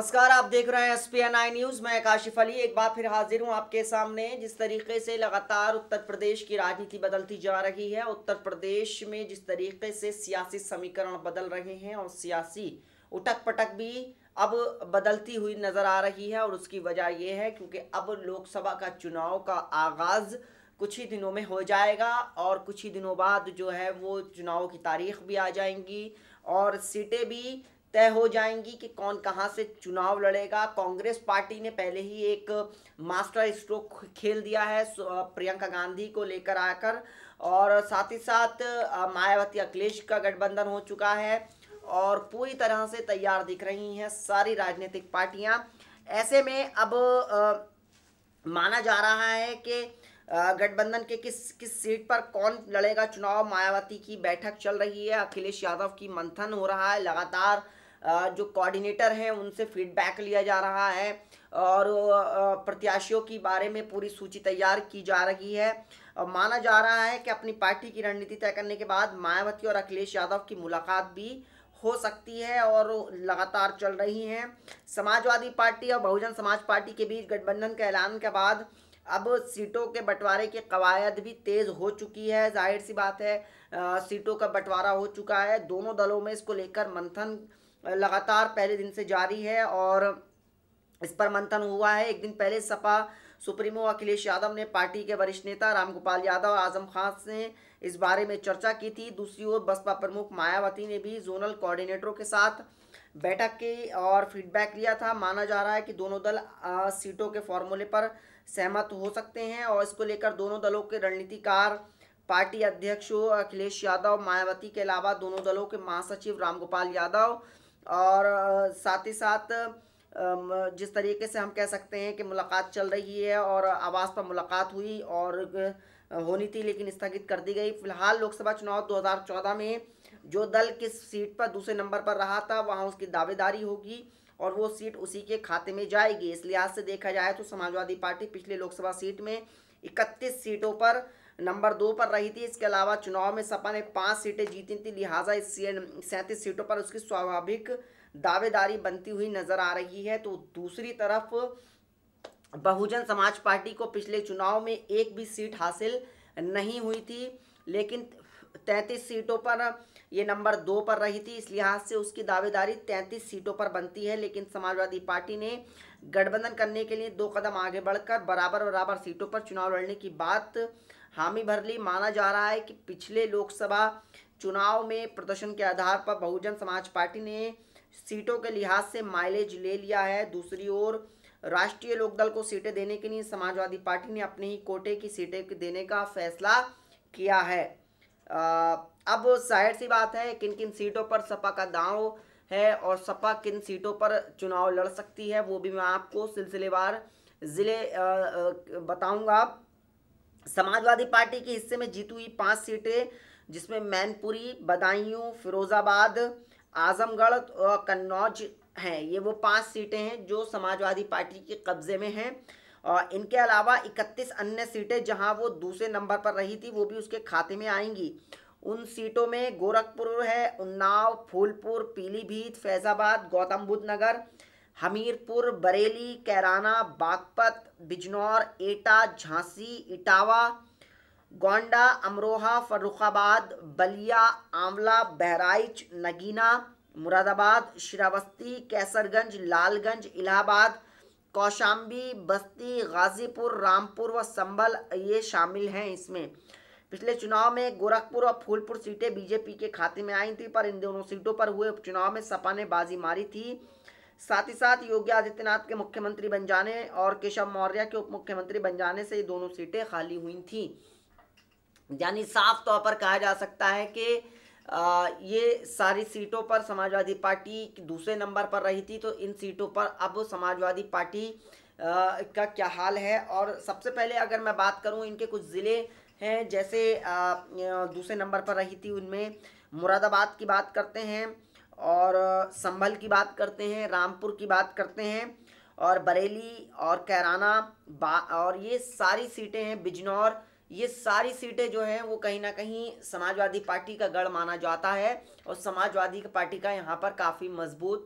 नमस्कार, आप देख रहे हैं SPN न्यूज। मैं काशिफ अली एक बार फिर हाजिर हूं आपके सामने। जिस तरीके से लगातार उत्तर प्रदेश की राजनीति बदलती जा रही है, उत्तर प्रदेश में जिस तरीके से सियासी समीकरण बदल रहे हैं और सियासी उटक पटक भी अब बदलती हुई नजर आ रही है। और उसकी वजह यह है क्योंकि अब लोकसभा का चुनाव का आगाज कुछ ही दिनों में हो जाएगा और कुछ ही दिनों बाद जो है वो चुनाव की तारीख भी आ जाएंगी और सीटें भी तय हो जाएंगी कि कौन कहां से चुनाव लड़ेगा। कांग्रेस पार्टी ने पहले ही एक मास्टर स्ट्रोक खेल दिया है प्रियंका गांधी को लेकर आकर, और साथ ही साथ मायावती अखिलेश का गठबंधन हो चुका है और पूरी तरह से तैयार दिख रही हैं सारी राजनीतिक पार्टियां। ऐसे में अब माना जा रहा है कि गठबंधन के किस किस सीट पर कौन लड़ेगा चुनाव। मायावती की बैठक चल रही है, अखिलेश यादव की मंथन हो रहा है, लगातार जो कोऑर्डिनेटर हैं उनसे फीडबैक लिया जा रहा है और प्रत्याशियों की बारे में पूरी सूची तैयार की जा रही है। माना जा रहा है कि अपनी पार्टी की रणनीति तय करने के बाद मायावती और अखिलेश यादव की मुलाकात भी हो सकती है और लगातार चल रही हैं। समाजवादी पार्टी और बहुजन समाज पार्टी के बीच गठबंधन के ऐलान के बाद अब सीटों के बंटवारे की कवायद भी तेज हो चुकी है। जाहिर सी बात है, सीटों का बंटवारा हो चुका है। दोनों दलों में इसको लेकर मंथन लगातार पहले दिन से जारी है और इस पर मंथन हुआ है। एक दिन पहले सपा सुप्रीमो अखिलेश यादव ने पार्टी के वरिष्ठ नेता रामगोपाल यादव और आजम खान से इस बारे में चर्चा की थी। दूसरी ओर बसपा प्रमुख मायावती ने भी जोनल कोऑर्डिनेटरों के साथ बैठक की और फीडबैक लिया था। माना जा रहा है कि दोनों दल सीटों के फॉर्मूले पर सहमत हो सकते हैं और इसको लेकर दोनों दलों के रणनीतिकार, पार्टी अध्यक्ष अखिलेश यादव, मायावती के अलावा दोनों दलों के महासचिव रामगोपाल यादव और साथ ही साथ जिस तरीके से हम कह सकते हैं कि मुलाकात चल रही है और आवास पर मुलाकात हुई और होनी थी लेकिन स्थगित कर दी गई। फिलहाल लोकसभा चुनाव 2014 में जो दल किस सीट पर दूसरे नंबर पर रहा था वहां उसकी दावेदारी होगी और वो सीट उसी के खाते में जाएगी। इस लिहाज से देखा जाए तो समाजवादी पार्टी पिछले लोकसभा सीट में 31 सीटों पर नंबर 2 पर रही थी। इसके अलावा चुनाव में सपा ने 5 सीटें जीती थी, लिहाजा इस 37 सीटों पर उसकी स्वाभाविक दावेदारी बनती हुई नजर आ रही है। तो दूसरी तरफ बहुजन समाज पार्टी को पिछले चुनाव में एक भी सीट हासिल नहीं हुई थी लेकिन 33 सीटों पर ये नंबर 2 पर रही थी। इस लिहाज से उसकी दावेदारी 33 सीटों पर बनती है। लेकिन समाजवादी पार्टी ने गठबंधन करने के लिए 2 कदम आगे बढ़कर बराबर बराबर सीटों पर चुनाव लड़ने की बात हामी भर ली। माना जा रहा है कि पिछले लोकसभा चुनाव में प्रदर्शन के आधार पर बहुजन समाज पार्टी ने सीटों के लिहाज से माइलेज ले लिया है। दूसरी ओर राष्ट्रीय लोकदल को सीटें देने के लिए समाजवादी पार्टी ने अपने ही कोटे की सीटें देने का फैसला किया है। अब जाहिर सी बात है किन किन सीटों पर सपा का दांव है और सपा किन सीटों पर चुनाव लड़ सकती है वो भी मैं आपको सिलसिलेवार ज़िले बताऊंगा। समाजवादी पार्टी के हिस्से में जीती हुई 5 सीटें जिसमें मैनपुरी, बदायूं, फिरोजाबाद, आजमगढ़ और कन्नौज हैं। ये वो 5 सीटें हैं जो समाजवादी पार्टी के कब्जे में हैं और इनके अलावा 31 अन्य सीटें जहां वो दूसरे नंबर पर रही थी वो भी उसके खाते में आएंगी। उन सीटों में गोरखपुर है, उन्नाव, फूलपुर, पीलीभीत, फैजाबाद, गौतम बुद्ध नगर, हमीरपुर, बरेली, कैराना, बागपत, बिजनौर, एटा, झांसी, इटावा, गोंडा, अमरोहा, फर्रुखाबाद, बलिया, आंवला, बहराइच, नगीना, मुरादाबाद, श्रावस्ती, कैसरगंज, लालगंज, इलाहाबाद, कौशाम्बी, बस्ती, गाजीपुर, रामपुर व संभल ये शामिल हैं। इसमें पिछले चुनाव में गोरखपुर और फूलपुर सीटें बीजेपी के खाते में आई थी पर इन दोनों सीटों पर हुए उपचुनाव में सपा ने बाजी मारी थी। साथ ही साथ योगी आदित्यनाथ के मुख्यमंत्री बन जाने और केशव मौर्य के उप मुख्यमंत्री बन जाने से ये दोनों सीटें खाली हुई थी। यानी साफ तौर पर कहा जा सकता है कि ये सारी सीटों पर समाजवादी पार्टी दूसरे नंबर पर रही थी। तो इन सीटों पर अब समाजवादी पार्टी का क्या हाल है। और सबसे पहले अगर मैं बात करूं इनके कुछ ज़िले हैं जैसे दूसरे नंबर पर रही थी, उनमें मुरादाबाद की बात करते हैं और संभल की बात करते हैं, रामपुर की बात करते हैं और बरेली और कैराना और ये सारी सीटें हैं, बिजनौर, ये सारी सीटें जो हैं वो कहीं ना कहीं समाजवादी पार्टी का गढ़ माना जाता है और समाजवादी पार्टी का यहाँ पर काफ़ी मजबूत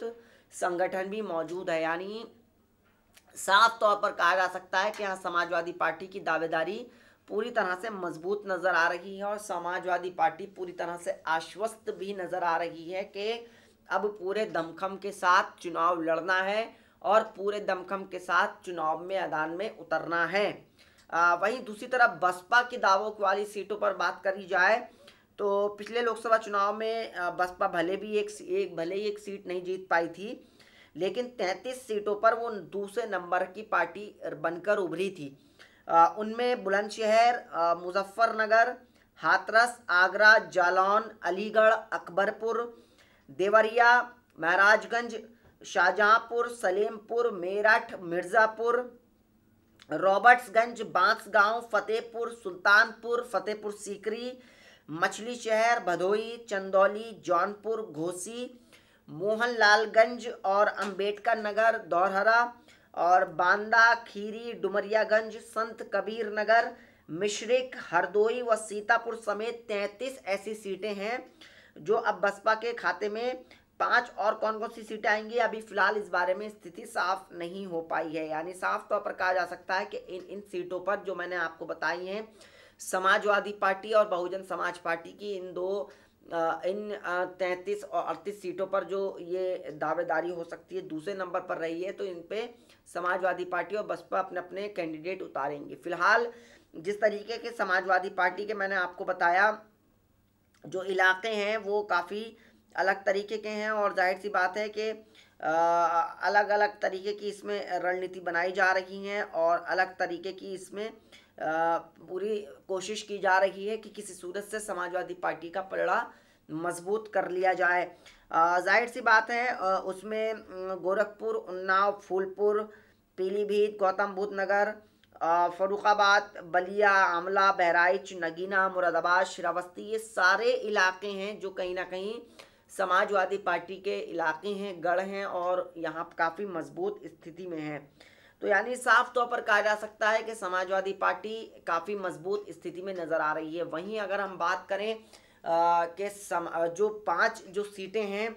संगठन भी मौजूद है। यानी साफ तौर पर कहा जा सकता है कि यहाँ समाजवादी पार्टी की दावेदारी पूरी तरह से मजबूत नजर आ रही है और समाजवादी पार्टी पूरी तरह से आश्वस्त भी नजर आ रही है कि अब पूरे दमखम के साथ चुनाव लड़ना है और पूरे दमखम के साथ चुनाव में मैदान में उतरना है। वहीं दूसरी तरफ बसपा की दावों वाली सीटों पर बात करी जाए तो पिछले लोकसभा चुनाव में बसपा भले ही एक सीट नहीं जीत पाई थी, लेकिन 33 सीटों पर वो दूसरे नंबर की पार्टी बनकर उभरी थी। उनमें बुलंदशहर, मुजफ्फरनगर, हाथरस, आगरा, जालौन, अलीगढ़, अकबरपुर, देवरिया, महाराजगंज, शाहजहांपुर, सलेमपुर, मेरठ, मिर्ज़ापुर, रॉबर्ट्सगंज, बांसगांव, फतेहपुर, सुल्तानपुर, फतेहपुर सीकरी, मछली शहर, भदोही, चंदौली, जौनपुर, घोसी, मोहनलालगंज और अंबेडकर नगर, दौरहरा और बांदा, खीरी, डुमरियागंज, संत कबीर नगर, मिश्रिक, हरदोई व सीतापुर समेत 33 ऐसी सीटें हैं जो अब बसपा के खाते में। 5 और कौन कौन सी सीटें आएंगी अभी फिलहाल इस बारे में स्थिति साफ नहीं हो पाई है। यानी साफ तौर पर कहा जा सकता है कि इन सीटों पर जो मैंने आपको बताई हैं, समाजवादी पार्टी और बहुजन समाज पार्टी की इन 33 और 38 सीटों पर जो ये दावेदारी हो सकती है दूसरे नंबर पर रही है, तो इन पे समाजवादी पार्टी और बसपा अपने अपने कैंडिडेट उतारेंगे। फिलहाल जिस तरीके के समाजवादी पार्टी के मैंने आपको बताया जो इलाके हैं वो काफ़ी अलग तरीके के हैं और जाहिर सी बात है कि अलग अलग तरीके की इसमें रणनीति बनाई जा रही हैं और अलग तरीके की इसमें पूरी कोशिश की जा रही है कि किसी सूरत से समाजवादी पार्टी का पलड़ा मजबूत कर लिया जाए। जाहिर सी बात है उसमें गोरखपुर, उन्नाव, फूलपुर, पीलीभीत, गौतम बुद्ध नगर, फर्रुखाबाद, बलिया, आमला, बहराइच, नगीना, मुरादाबाद, श्रावस्ती, ये सारे इलाके हैं जो कहीं ना कहीं समाजवादी पार्टी के इलाके हैं, गढ़ हैं और यहाँ काफ़ी मजबूत स्थिति में है। तो यानी साफ तौर पर कहा जा सकता है कि समाजवादी पार्टी काफ़ी मजबूत स्थिति में नज़र आ रही है। वहीं अगर हम बात करें कि जो 5 जो सीटें हैं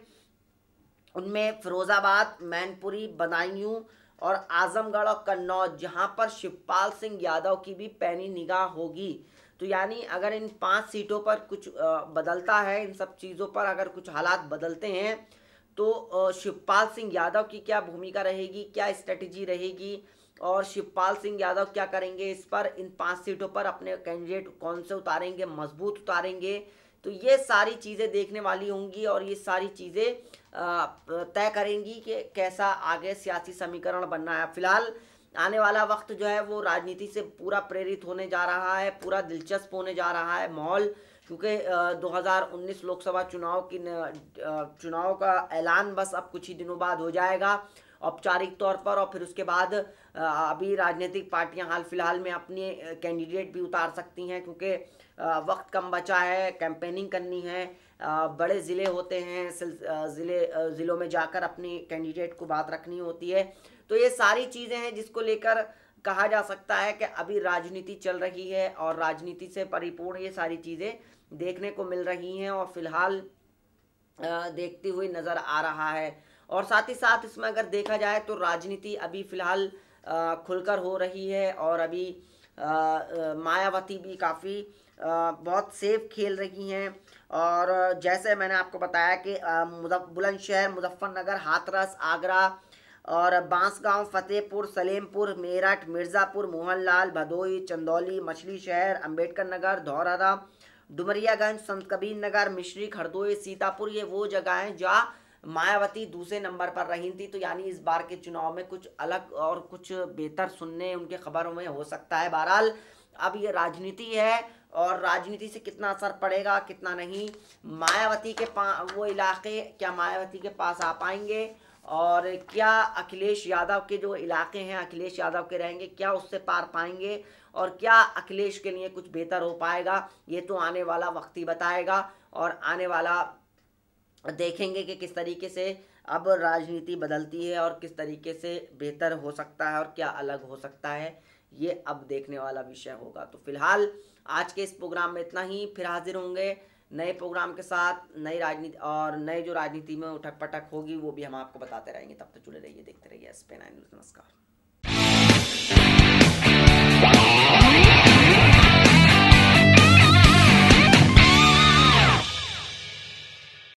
उनमें फिरोज़ाबाद, मैनपुरी, बदायूं और आजमगढ़ और कन्नौज, जहां पर शिवपाल सिंह यादव की भी पैनी निगाह होगी। तो यानी अगर इन 5 सीटों पर कुछ बदलता है, इन सब चीज़ों पर अगर कुछ हालात बदलते हैं तो शिवपाल सिंह यादव की क्या भूमिका रहेगी, क्या स्ट्रेटजी रहेगी और शिवपाल सिंह यादव क्या करेंगे, इस पर इन 5 सीटों पर अपने कैंडिडेट कौन से उतारेंगे, मजबूत उतारेंगे, तो ये सारी चीज़ें देखने वाली होंगी और ये सारी चीज़ें तय करेंगी कि कैसा आगे सियासी समीकरण बनना है। फिलहाल आने वाला वक्त जो है वो राजनीति से पूरा प्रेरित होने जा रहा है, पूरा दिलचस्प होने जा रहा है माहौल, क्योंकि 2019 लोकसभा चुनाव का ऐलान बस अब कुछ ही दिनों बाद हो जाएगा औपचारिक तौर पर, और फिर उसके बाद अभी राजनीतिक पार्टियां हाल फिलहाल में अपने कैंडिडेट भी उतार सकती हैं, क्योंकि वक्त कम बचा है, कैंपेनिंग करनी है, बड़े ज़िले होते हैं, ज़िलों में जाकर अपनी कैंडिडेट को बात रखनी होती है। तो ये सारी चीज़ें हैं जिसको लेकर कहा जा सकता है कि अभी राजनीति चल रही है और राजनीति से परिपूर्ण ये सारी चीज़ें देखने को मिल रही हैं और फिलहाल देखती हुई नज़र आ रहा है। और साथ ही साथ इसमें अगर देखा जाए तो राजनीति अभी फ़िलहाल खुलकर हो रही है और अभी मायावती भी काफ़ी बहुत सेफ खेल रही हैं। और जैसे मैंने आपको बताया कि बुलंदशहर, मुजफ्फरनगर, हाथरस, आगरा और बांसगांव, फतेहपुर, सलेमपुर, मेरठ, मिर्ज़ापुर, मोहनलाल, भदोही, चंदौली, मछली शहर, अंबेडकर नगर, धौरहरा, डुमरियागंज, संत कबीर नगर, मिश्रिक, हरदोई, सीतापुर, ये वो जगह हैं जहाँ मायावती दूसरे नंबर पर रही थी। तो यानी इस बार के चुनाव में कुछ अलग और कुछ बेहतर सुनने उनके खबरों में हो सकता है। बहरहाल अब ये राजनीति है और राजनीति से कितना असर पड़ेगा कितना नहीं, मायावती के वो इलाके क्या मायावती के पास आ पाएंगे और क्या अखिलेश यादव के जो इलाके हैं अखिलेश यादव के रहेंगे, क्या उससे पार पाएंगे और क्या अखिलेश के लिए कुछ बेहतर हो पाएगा, ये तो आने वाला वक्त ही बताएगा। और आने वाला देखेंगे कि किस तरीके से अब राजनीति बदलती है और किस तरीके से बेहतर हो सकता है और क्या अलग हो सकता है, ये अब देखने वाला विषय होगा। तो फिलहाल आज के इस प्रोग्राम में इतना ही, फिर हाजिर होंगे नए प्रोग्राम के साथ नई राजनीति और नए जो राजनीति में उठक पटक होगी वो भी हम आपको बताते रहेंगे। तब तक जुड़े रहिए, देखते रहिए SP9 न्यूज़। नमस्कार।